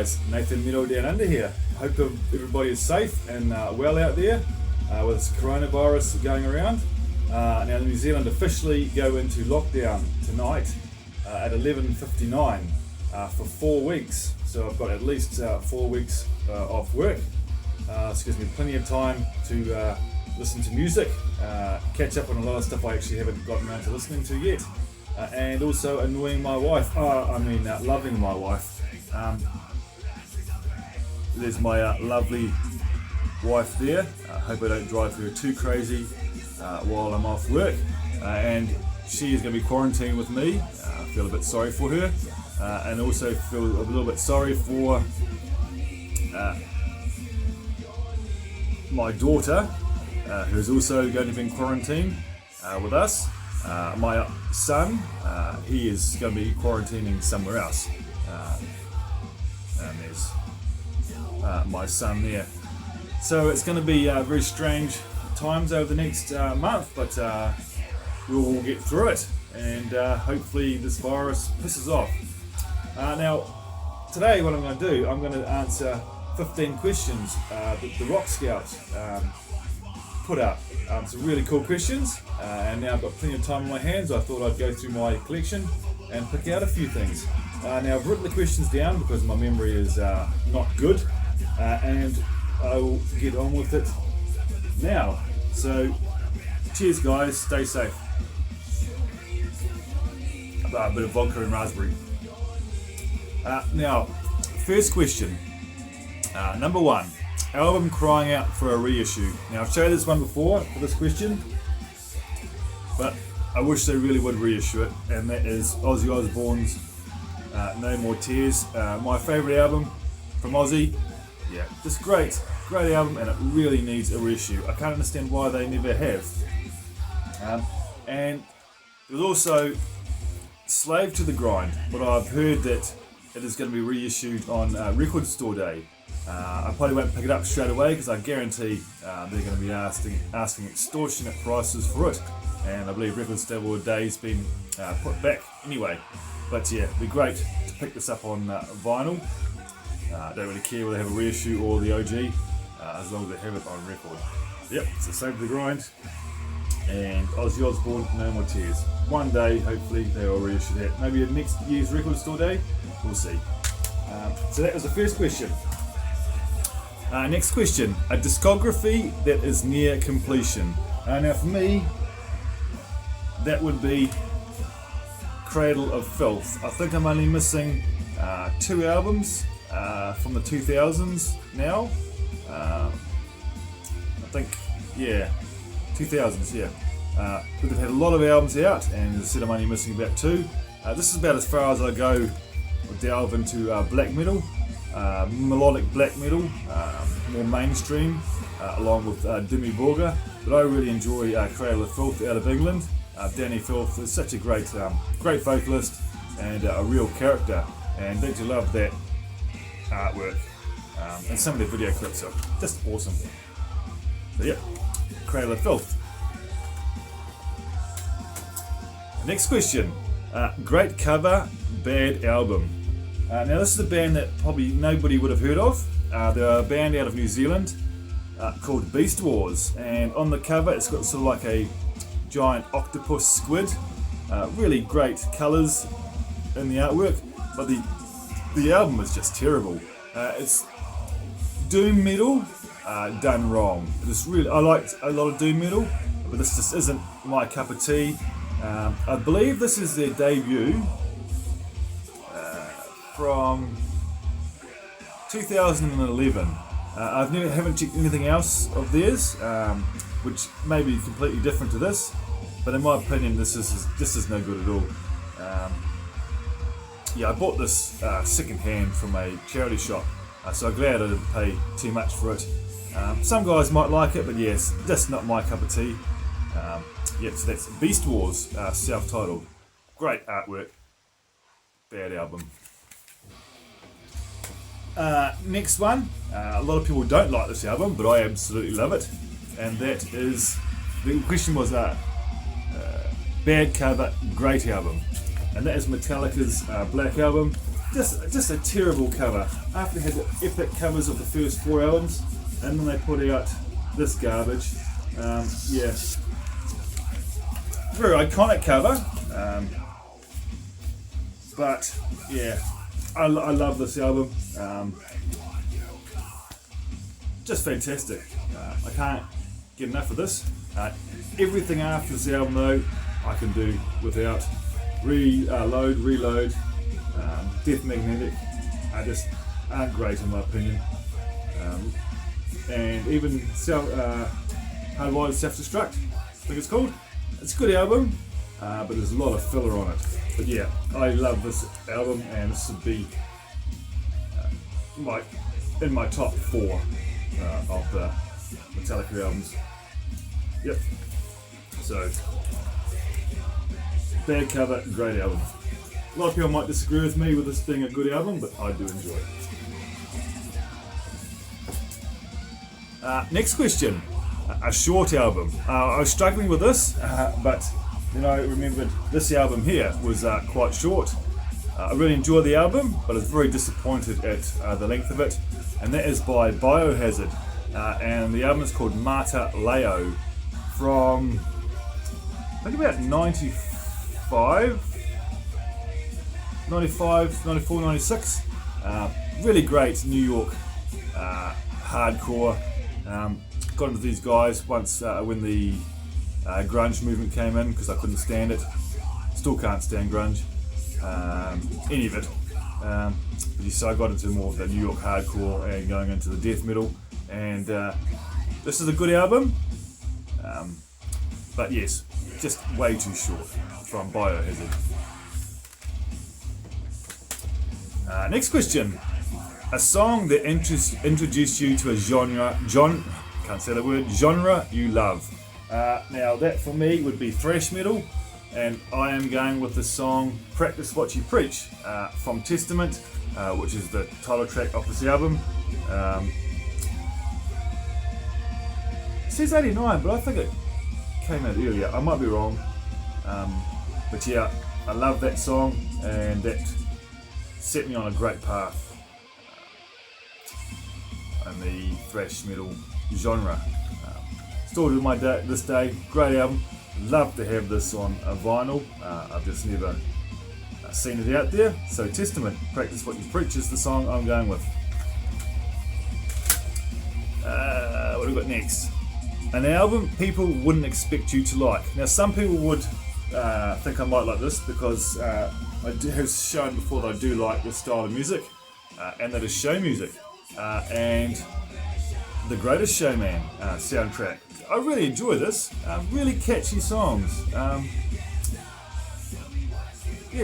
guys, Nathan Meadow down under here. Hope everybody is safe and well out there with this coronavirus going around. Now New Zealand officially go into lockdown tonight at 11:59 for 4 weeks. So I've got at least 4 weeks off work. Gives me plenty of time to listen to music, catch up on a lot of stuff I actually haven't gotten around to listening to yet, and also annoying my wife. Loving my wife. There's my lovely wife there. I hope I don't drive her too crazy while I'm off work. And she is going to be quarantined with me. I feel a bit sorry for her, and also feel a little bit sorry for my daughter, who's also going to be in quarantine with us. My son, he is going to be quarantining somewhere else. And there's my son there. So it's going to be very strange times over the next month, but we'll get through it, and hopefully this virus pisses off. Now, today what I'm going to do, I'm going to answer 15 questions that the Rock Scouts put up. Some really cool questions, and now I've got plenty of time on my hands. I thought I'd go through my collection and pick out a few things. Now I've written the questions down because my memory is not good, and I will get on with it now. So cheers guys, stay safe. A bit of vodka and raspberry. Now, first question. Number 1, album crying out for a reissue. Now I've showed this one before for this question, but I wish they really would reissue it, and that is Ozzy Osbourne's No More Tears. My favourite album from Ozzy. Yeah, just great album, and it really needs a reissue. I can't understand why they never have. And there's also Slave to the Grind, but I've heard that it is going to be reissued on Record Store Day. I probably won't pick it up straight away because I guarantee they're going to be asking extortionate prices for it, and I believe Record Store Day's been put back anyway. But yeah, it'd be great to pick this up on vinyl. I don't really care whether they have a reissue or the OG, as long as they have it on record. Yep, so Save the Grind and Ozzy Osbourne, No More Tears. One day, hopefully, they will reissue that. Maybe at next year's Record Store Day, we'll see. So that was the first question. Next question, a discography that is near completion. Now for me, that would be Cradle of Filth. I think I'm only missing 2 albums from the 2000s now. I think, yeah, 2000s, yeah. But they've had a lot of albums out, and as I said, I'm only missing about 2. This is about as far as I go or delve into black metal, melodic black metal, more mainstream, along with Dimmy Borgir. But I really enjoy Cradle of Filth out of England. Danny Filth is such a great vocalist and a real character, and don't you love that artwork? And some of the video clips are just awesome. So yeah, Cradle of Filth. Next question, great cover, bad album. Now this is a band that probably nobody would have heard of. They're a band out of New Zealand called Beast Wars, and on the cover it's got sort of like a giant octopus squid. Really great colours in the artwork, but the album is just terrible. It's doom metal done wrong. I liked a lot of doom metal, but this just isn't my cup of tea. I believe this is their debut from 2011. I haven't checked anything else of theirs, which may be completely different to this, but in my opinion, this is no good at all. Yeah, I bought this second hand from a charity shop, so I'm glad I didn't pay too much for it. Some guys might like it, but yes, just not my cup of tea. Yep, so that's Beast Wars, self-titled. Great artwork, bad album. Next one, a lot of people don't like this album, but I absolutely love it, and that is, the question was bad cover, great album, and that is Metallica's Black Album. just a terrible cover. After they had the epic covers of the first 4 albums, and then they put out this garbage. Yeah, very iconic cover. But yeah, I love this album. Just fantastic. I can't get enough of this. Everything after this album though, I can do without. Reload, Death Magnetic are just aren't great in my opinion. And even Hardwired Self-Destruct, I think it's called. It's a good album, but there's a lot of filler on it. But yeah, I love this album, and this would be in my top 4 of the Metallica albums. Yep. So, bad cover, great album. A lot of people might disagree with me with this being a good album, but I do enjoy it. Next question. A short album. I was struggling with this, but then I remembered this album here was quite short. I really enjoyed the album, but I was very disappointed at the length of it. And that is by Biohazard. And the album is called Mata Leo from, I think about 94, 96. Really great New York hardcore. Got into these guys once when the grunge movement came in, because I couldn't stand it. Still can't stand grunge, any of it. So I got into more of the New York hardcore and going into the death metal. And this is a good album, but yes, just way too short from Biohazard. Next question. A song that introduced you to a genre you love. Now that for me would be thrash metal, and I am going with the song Practice What You Preach from Testament, which is the title track off this album. It says 89, but I think it came out earlier. I might be wrong. But yeah, I love that song, and that set me on a great path in the thrash metal genre. Still to this day, great album. Love to have this on a vinyl. I've just never seen it out there. So Testament, Practice What You Preach is the song I'm going with. What do we got next? An album people wouldn't expect you to like. Now some people would think I might like this because I have shown before that I do like this style of music, and that is show music. And The Greatest Showman soundtrack. I really enjoy this. Really catchy songs. Yeah,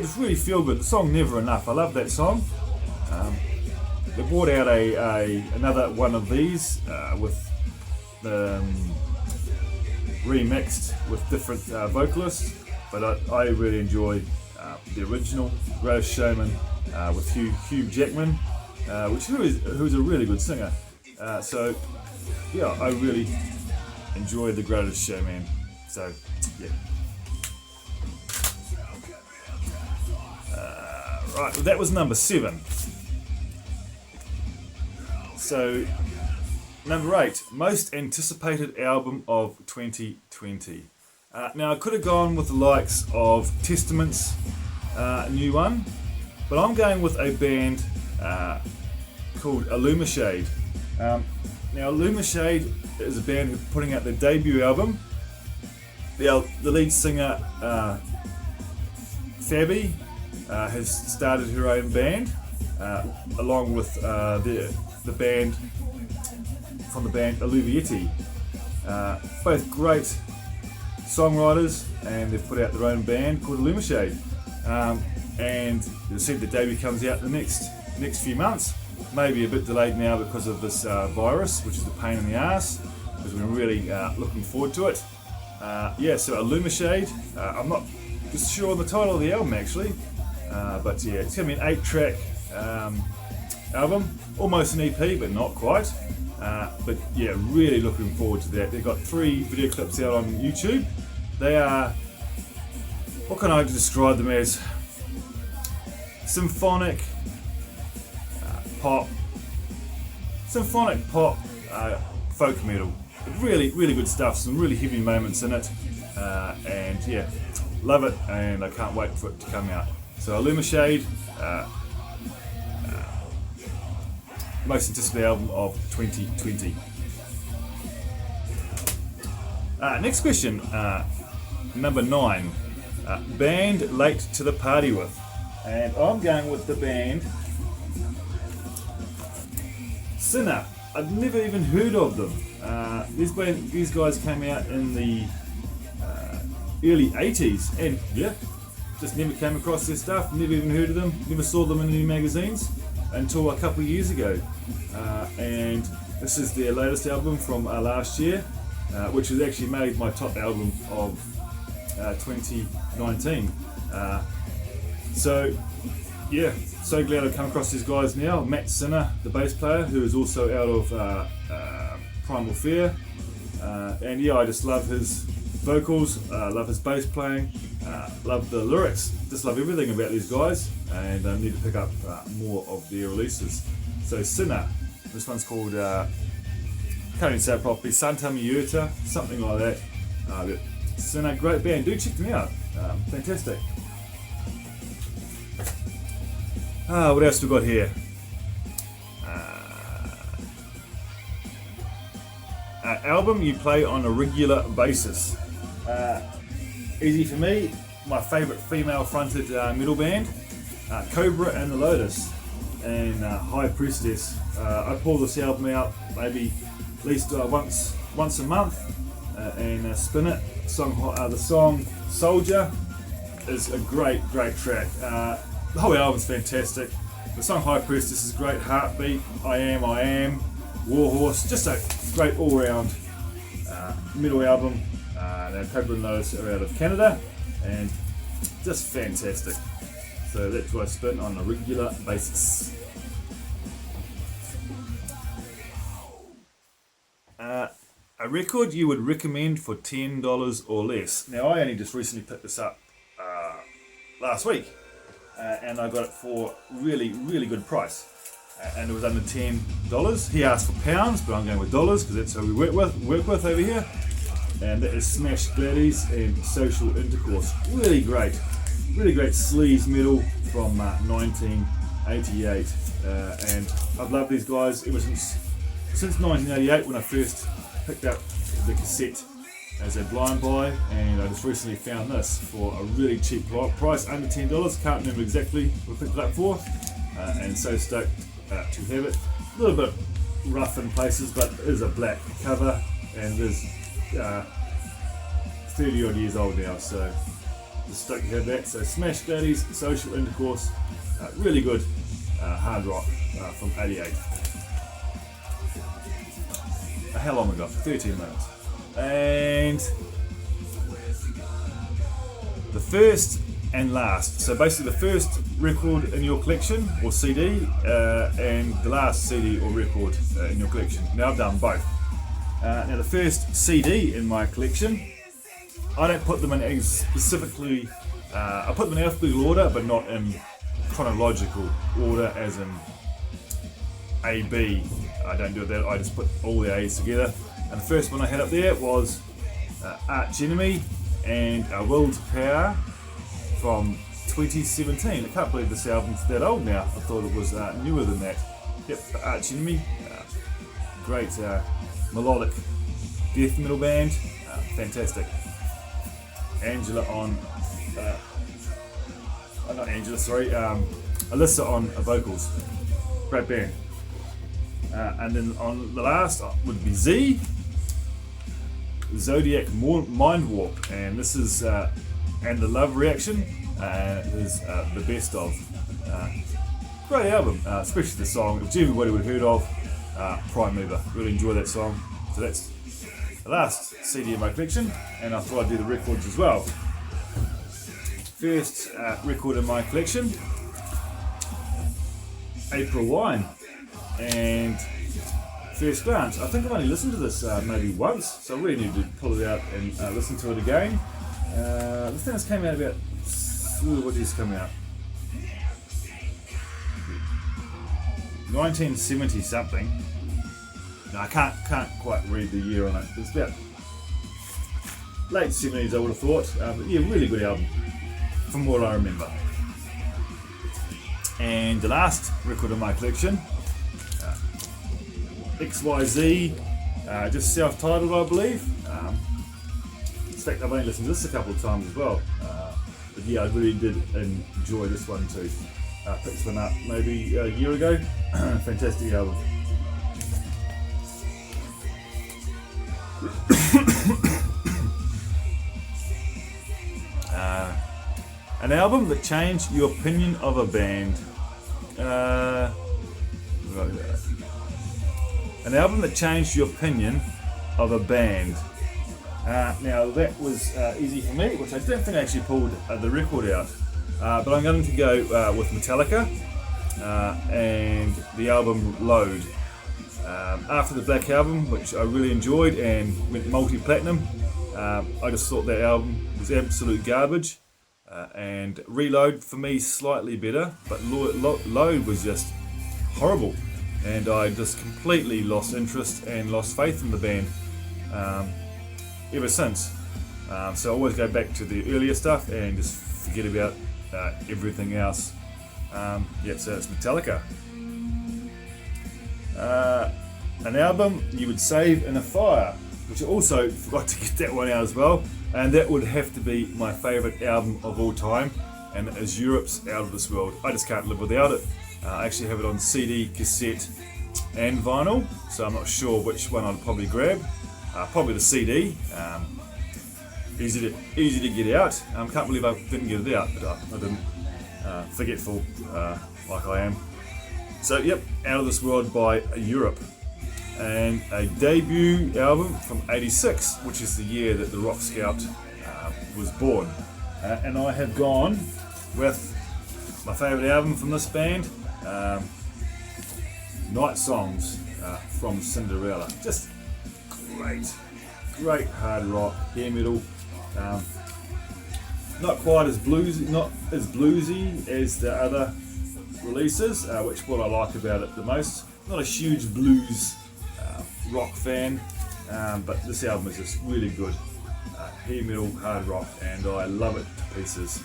just really feel good. The song Never Enough. I love that song. They brought out another one of these with the remixed with different vocalists, but I really enjoy the original Greatest Showman with Hugh Jackman, who's a really good singer. So yeah, I really enjoy The Greatest Showman. So yeah. Right, well, that was number 7. So number 8, most anticipated album of 2020. Now I could have gone with the likes of Testament's new one, but I'm going with a band called Illumashade. Now Illumashade is a band who's putting out their debut album. The lead singer Fabi has started her own band along with the band from the band Illuvietti. Both great songwriters, and they've put out their own band called Illumashade. And you'll see the debut comes out the next few months. Maybe a bit delayed now because of this virus, which is a pain in the ass, because we're really looking forward to it. So Illumashade. I'm not just sure on the title of the album actually, but yeah, it's going to be an 8-track album, almost an EP, but not quite. But yeah, really looking forward to that. They've got 3 video clips out on YouTube. They are, what can I describe them as? Symphonic, pop, symphonic pop, folk metal. Really, really good stuff. Some really heavy moments in it, and yeah, love it. And I can't wait for it to come out. So Illumashade, most anticipated album of 2020. Next question, number 9. Band late to the party with, and I'm going with the band Sinner. I've never even heard of them. These guys came out in the early 80s, and yeah, just never came across their stuff, never even heard of them, never saw them in any magazines until a couple of years ago. And this is their latest album from last year, which has actually made my top album of 2019. So yeah, so glad I've come across these guys now. Matt Sinner, the bass player, who is also out of Primal Fear, and yeah, I just love his vocals, love his bass playing, love the lyrics, just love everything about these guys, and I need to pick up more of their releases. So Sinner, this one's called, can't even say it properly, Santa Miuta, something like that. But Sinner, great band, do check them out, fantastic. What else we got here? Album you play on a regular basis. Easy for me, my favourite female fronted metal band, Cobra and the Lotus, and High Priestess. I pull this album out maybe at least once a month and spin it. The song Soldier is a great track. The whole album's fantastic. The song High Priestess is great. Heartbeat, I Am, Warhorse, just a great all-round metal album. Now Cobra and Lotus are out of Canada, and just fantastic. So that's what I spin on a regular basis. A record you would recommend for $10 or less. Now I only just recently picked this up last week, and I got it for really good price, and it was under $10. He asked for pounds, but I'm going with dollars because that's how we work with over here. And that is Smash Gladdies and Social Intercourse. Really great sleaze metal from 1988, and I've loved these guys ever since 1988 when I first picked up the cassette as a blind buy, and I just recently found this for a really cheap price, under $10. Can't remember exactly what I picked it up for, and so stoked to have it. A little bit rough in places, but it is a black cover, and it is 30 odd years old now, so just stoked to have that. So Smash Gladdies, Social Intercourse, really good hard rock from '88. How long ago? 13 minutes. And the first and last, so basically the first record in your collection or CD, and the last CD or record in your collection. Now I've done both. Now the first CD in my collection, I don't put them in any specifically, I put them in alphabetical order, but not in chronological order as in A, B. I don't do that, I just put all the A's together. And the first one I had up there was Arch Enemy and Will to Power from 2017. I can't believe this album's that old now. I thought it was newer than that. Yep, Arch Enemy, great melodic death metal band, fantastic. Angela on, not Angela, sorry, Alyssa on vocals, great band. And then on the last would be Z, Zodiac Mind Warp, and this is and the Love Reaction is the best of. Great album, especially the song, which everybody would have heard of, Prime Mover. Really enjoy that song. So that's the last CD in my collection, and I thought I'd do the records as well. First record in my collection, April Wine, and First Glance. I think I've only listened to this maybe once, so I really need to pull it out and listen to it again. This thing has came out about, what years come out? 1970 something. No, I can't quite read the year on it. It's about late 70s, I would have thought. But yeah, really good album from what I remember. And the last record in my collection, XYZ, just self-titled, I believe. In fact, I've only listened to this a couple of times as well. But yeah, I really did enjoy this one too. Picked this one up maybe a year ago. Fantastic album. An album that changed your opinion of a band. An album that changed your opinion of a band. Now that was easy for me, which I don't think I actually pulled the record out. But I'm going to go with Metallica and the album Load. After the Black Album, which I really enjoyed and went multi-platinum, I just thought that album was absolute garbage. And Reload for me slightly better, but Load was just horrible, and I just completely lost interest and lost faith in the band ever since. So I always go back to the earlier stuff and just forget about everything else. So it's Metallica. An album you would save in a fire, which I also forgot to get that one out as well, and that would have to be my favourite album of all time, and it is Europe's Out of This World. I just can't live without it. I actually have it on CD, cassette and vinyl, so I'm not sure which one I'd probably grab. Probably the CD. Easy to get out. Can't believe I didn't get it out, but I didn't. Forgetful like I am. So yep, Out of This World by Europe. And a debut album from '86, which is the year that the Rock Scout was born. And I have gone with my favourite album from this band, Night Songs from Cinderella. Just great hard rock, hair metal. Not quite as bluesy, not as bluesy as the other releases, which is what I like about it the most. Not a huge blues rock fan, but this album is just really good. Hair metal, hard rock, and I love it to pieces.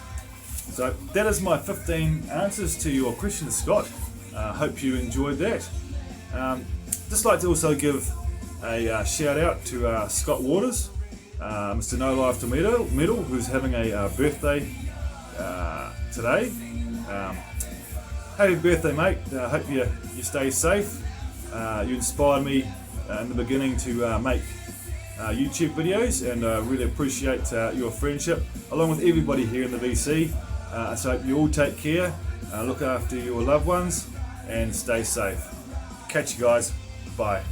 So that is my 15 answers to your question, Scott. Hope you enjoyed that. Just like to also give a shout out to Scott Waters, Mr. No Life to Metal, who's having a birthday today. Happy birthday, mate. Hope you stay safe. You inspired me in the beginning to make YouTube videos, and I really appreciate your friendship, along with everybody here in the VC. So hope you all take care, look after your loved ones, and stay safe. Catch you guys. Bye.